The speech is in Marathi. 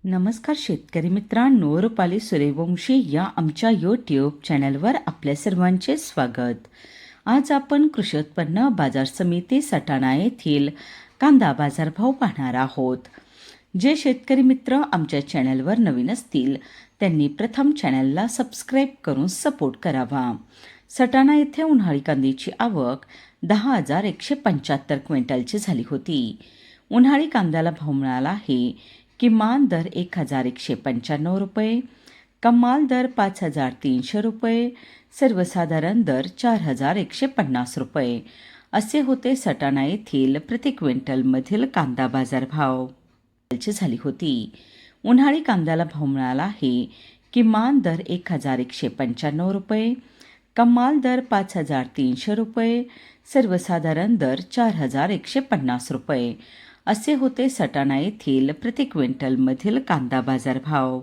नमस्कार शेतकरी मित्रांनो, रुपाली सूर्यवंशी या आमच्या यूट्यूब चॅनलवर आपल्या सर्वांचे स्वागत. आज आपण कृषी उत्पन्न बाजार समिती सटाणा येथील कांदा बाजारभाव पाहणार आहोत. जे शेतकरी मित्र आमच्या चॅनलवर नवीन असतील त्यांनी प्रथम चॅनलला सबस्क्राईब करून सपोर्ट करावा. सटाणा येथे उन्हाळी कांद्याची आवक 10,175 क्विंटलची झाली होती. उन्हाळी कांद्याला भाव मिळाला आहे. किमान दर 1,195 रुपये, कमाल दर 5,300 रुपये, सर्वसाधारण दर 4,150 रुपये असे होते सटाणा येथील प्रति क्विंटलमधील कांदा बाजारभाव झाली होती. उन्हाळी कांद्याला भाव मिळाला आहे. किमान दर 1,195 रुपये, कमाल दर 5,300 रुपये, सर्वसाधारण दर 4,150 रुपये असे होते सटाणा येथील प्रति क्विंटलमधील कांदा बाजारभाव.